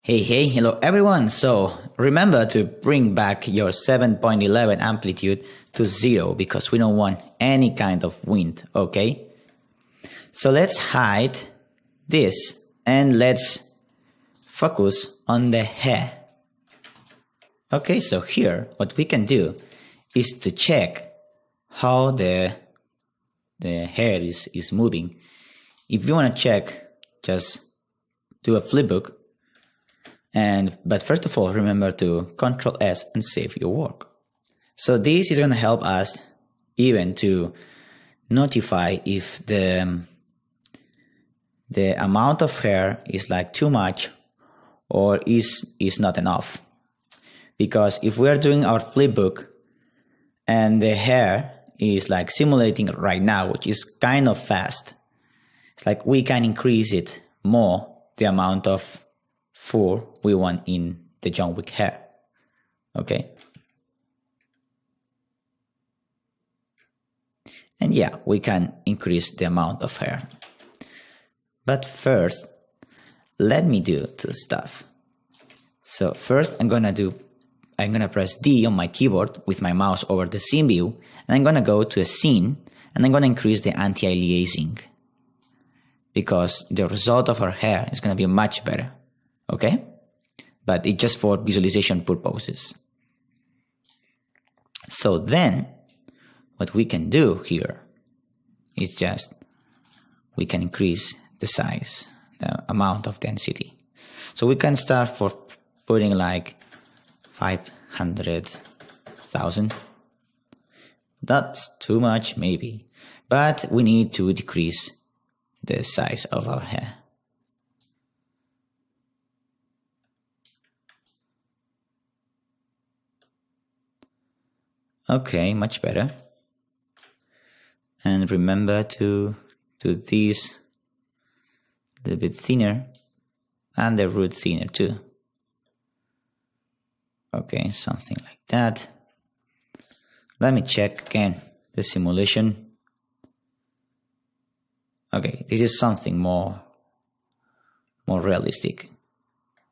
Hey, hello everyone. So remember to bring back your 7.11 amplitude to 0 because we don't want any kind of wind, okay? So let's hide this and let's focus on the hair. Okay, so here what we can do is to check how the hair is moving. If you want to check, just do a flipbook. But first of all, remember to Ctrl S and save your work. So this is going to help us even to notify if the amount of hair is like too much or is not enough. Because if we are doing our flipbook and the hair is like simulating right now, which is kind of fast, it's like we can increase it more, the amount of fur we want in the John Wick hair. Okay. And yeah, we can increase the amount of hair. But first, let me do the stuff. So first I'm gonna press D on my keyboard with my mouse over the scene view, and I'm gonna go to a scene and I'm gonna increase the anti-aliasing because the result of our hair is gonna be much better. Okay? But it's just for visualization purposes. So then, what we can do here is just, we can increase the size, the amount of density. So we can start for putting like 500,000. That's too much, maybe. But we need to decrease the size of our hair. Okay, much better. And remember to do this a little bit thinner and the root thinner too. Okay, something like that. Let me check again the simulation. Okay, this is something more realistic.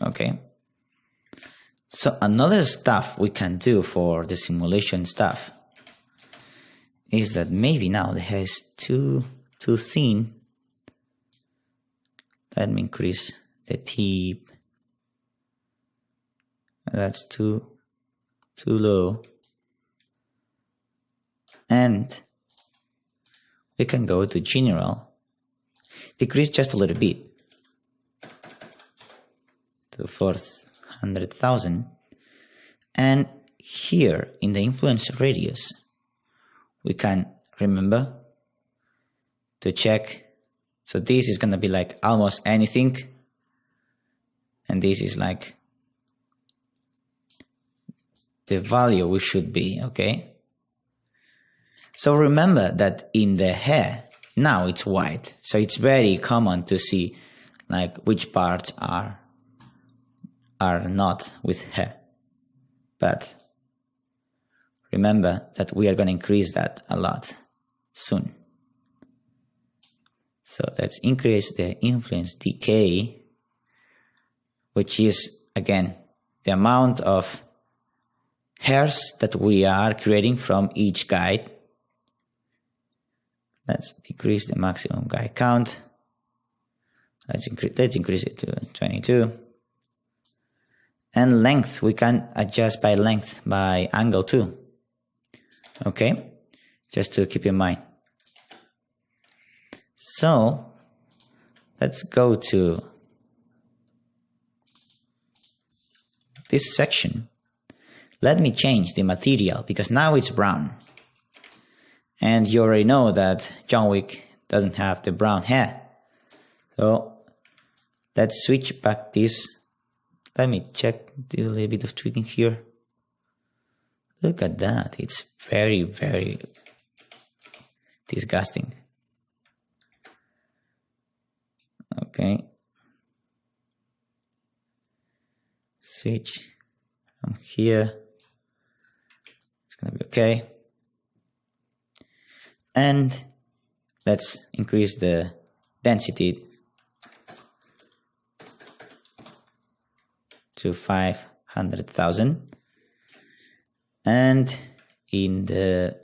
Okay. So another stuff we can do for the simulation stuff is that maybe now the hair is too thin. Let me increase the tip. That's too low. And we can go to general, decrease just a little bit to 400,000, and here in the influence radius we can remember to check. So this is gonna be like almost anything, and this is like the value we should be. Okay, so remember that in the hair now it's white, so it's very common to see like which parts are not with hair. But remember that we are going to increase that a lot soon. So let's increase the influence decay, which is again the amount of hairs that we are creating from each guide. Let's decrease the maximum guide count. Let's increase it to 22. And length, we can adjust by length, by angle too. Okay, just to keep in mind. So let's go to this section. Let me change the material because now it's brown. And you already know that John Wick doesn't have the brown hair. So let's switch back this. Let me check, do a little bit of tweaking here. Look at that. It's very, very disgusting. Okay. Switch from here. It's going to be okay. And let's increase the density to 500,000. And in the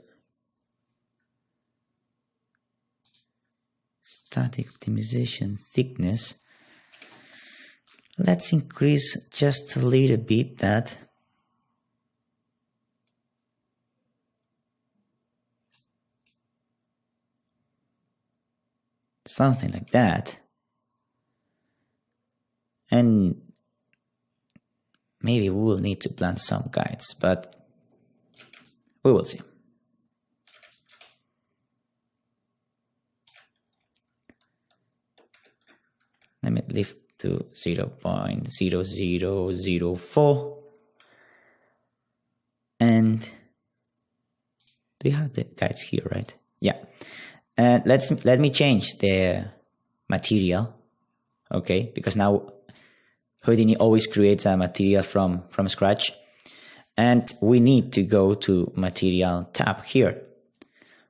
static optimization thickness, let's increase just a little bit that. Something like that. And maybe we will need to plant some guides, but we will see. Let me lift to 0.0004. And do you have the guides here, right? Yeah. And let me change the material, okay? Because now Houdini always creates a material from scratch. And we need to go to Material tab here.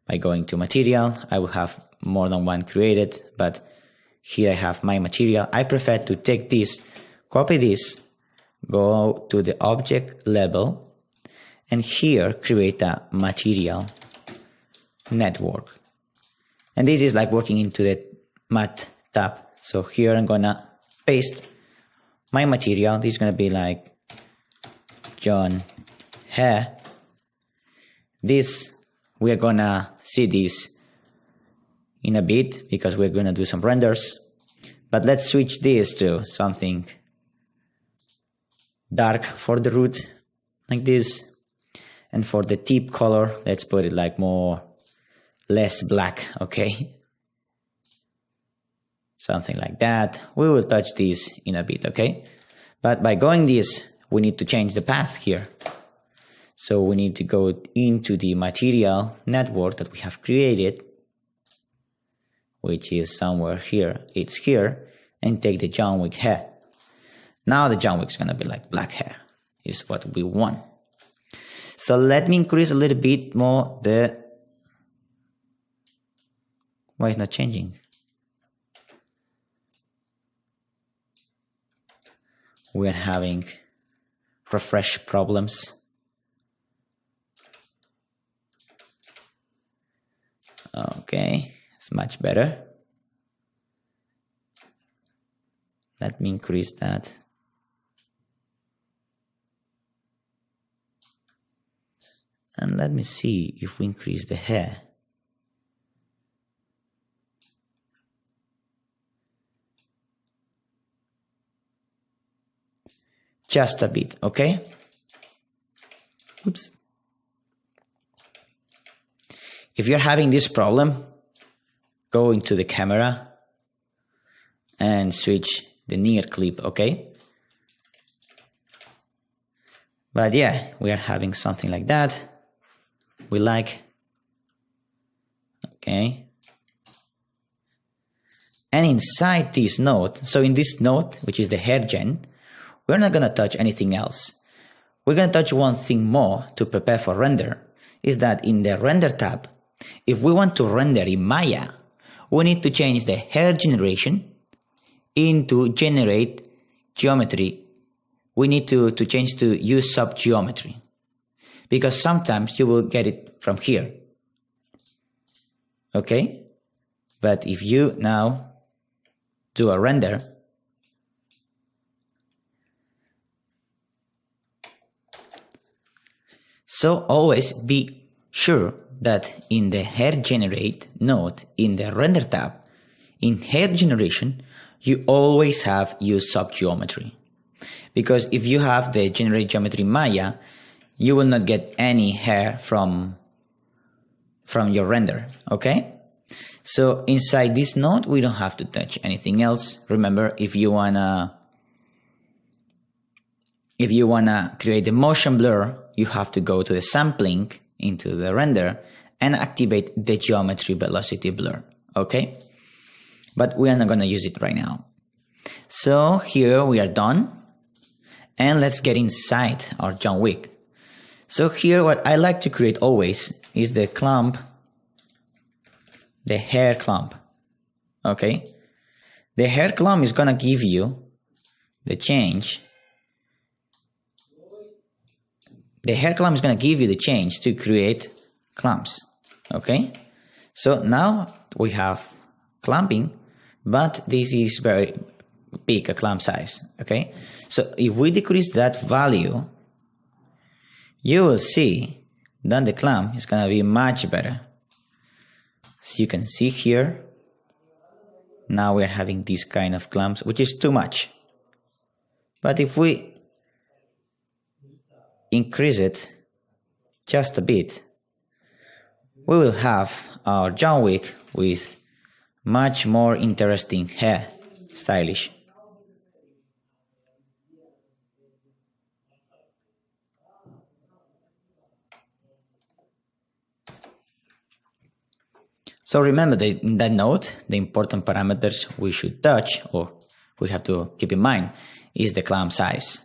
By going to Material, I will have more than one created, but here I have my material. I prefer to take this, copy this, go to the object level, and here create a material network. And this is like working into the Mat tab. So here I'm gonna paste my material. This is gonna be like John hair. This, we're gonna see this in a bit because we're gonna do some renders. But let's switch this to something dark for the root, like this. And for the tip color, let's put it like less black, okay? Something like that. We will touch this in a bit, okay? But by going this, we need to change the path here. So we need to go into the material network that we have created, which is somewhere here. It's here, and take the John Wick hair. Now the John Wick is gonna be like black hair, is what we want. So let me increase a little bit more the. Why is not changing? We are having refresh problems. Okay, it's much better. Let me increase that. And let me see if we increase the hair. Just a bit, okay? Oops. If you're having this problem, go into the camera and switch the near clip, okay? But yeah, we are having something like that. We like, okay? And inside this node, so in this node, which is the hair gen, we're not gonna touch anything else. We're gonna touch one thing more to prepare for render, is that in the render tab, if we want to render in Maya, we need to change the hair generation into generate geometry. We need to change to use sub geometry, because sometimes you will get it from here. Okay? But if you now do a render, so always be sure that in the hair generate node, in the render tab, in hair generation, you always have use sub geometry. Because if you have the generate geometry Maya, you will not get any hair from your render, okay? So inside this node, we don't have to touch anything else. Remember, if you wanna create the motion blur, you have to go to the sampling into the render and activate the geometry velocity blur, okay? But we are not gonna use it right now. So here we are done. And let's get inside our John Wick. So here what I like to create always is the clump, the hair clump, okay? The hair clump is gonna give you the change the hair clamp is going to give you the change to create clamps. Okay, so now we have clamping, but this is very big a clamp size. Okay, so if we decrease that value, you will see that the clamp is going to be much better. So you can see here, now we're having this kind of clamps, which is too much. But if we increase it just a bit, we will have our John Wick with much more interesting hair, stylish. So remember that in that note, the important parameters we should touch, or we have to keep in mind, is the clamp size.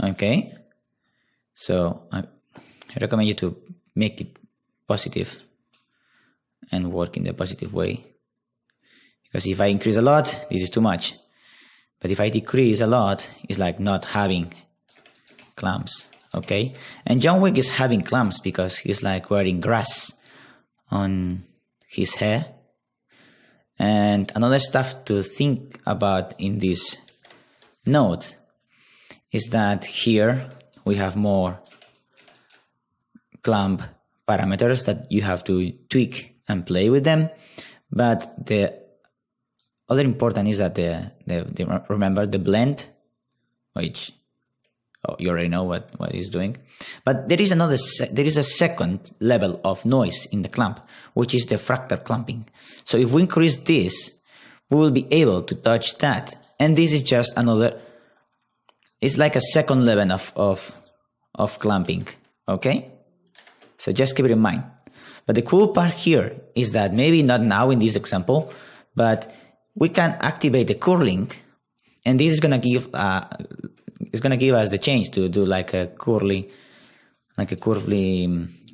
Okay, so I recommend you to make it positive and work in the positive way. Because if I increase a lot, this is too much. But if I decrease a lot, it's like not having clamps. Okay, and John Wick is having clamps because he's like wearing grass on his hair. And another stuff to think about in this note is that here we have more clamp parameters that you have to tweak and play with them. But the other important is that remember the blend, which you already know what it's doing. But there is a second level of noise in the clamp, which is the fractal clamping. So if we increase this, we will be able to touch that. And this is just another, it's like a second level of clamping. Okay? So just keep it in mind. But the cool part here is that maybe not now in this example, but we can activate the curling, and this is gonna give us the change to do like a curly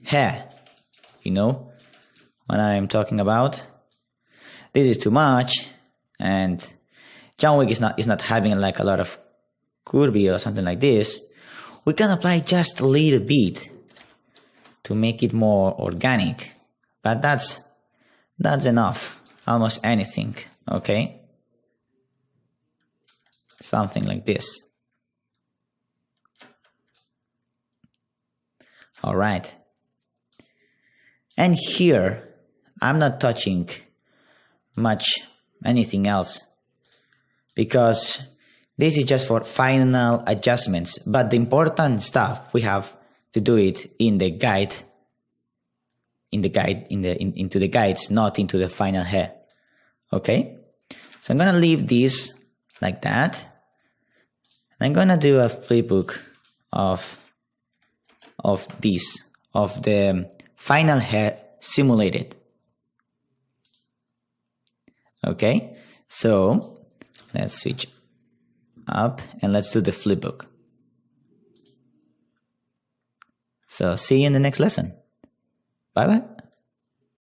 hair. You know what I'm talking about? This is too much, and John Wick is not having like a lot of curvy or something like this. We can apply just a little bit to make it more organic, but that's enough. Almost anything. Okay, something like this. All right, and here I'm not touching much anything else because this is just for final adjustments, but the important stuff we have to do it in the guide, into the guides, not into the final hair. Okay, so I'm gonna leave this like that. I'm gonna do a flipbook of the final hair simulated. Okay, so let's switch up and let's do the flipbook. So see you in the next lesson. Bye bye.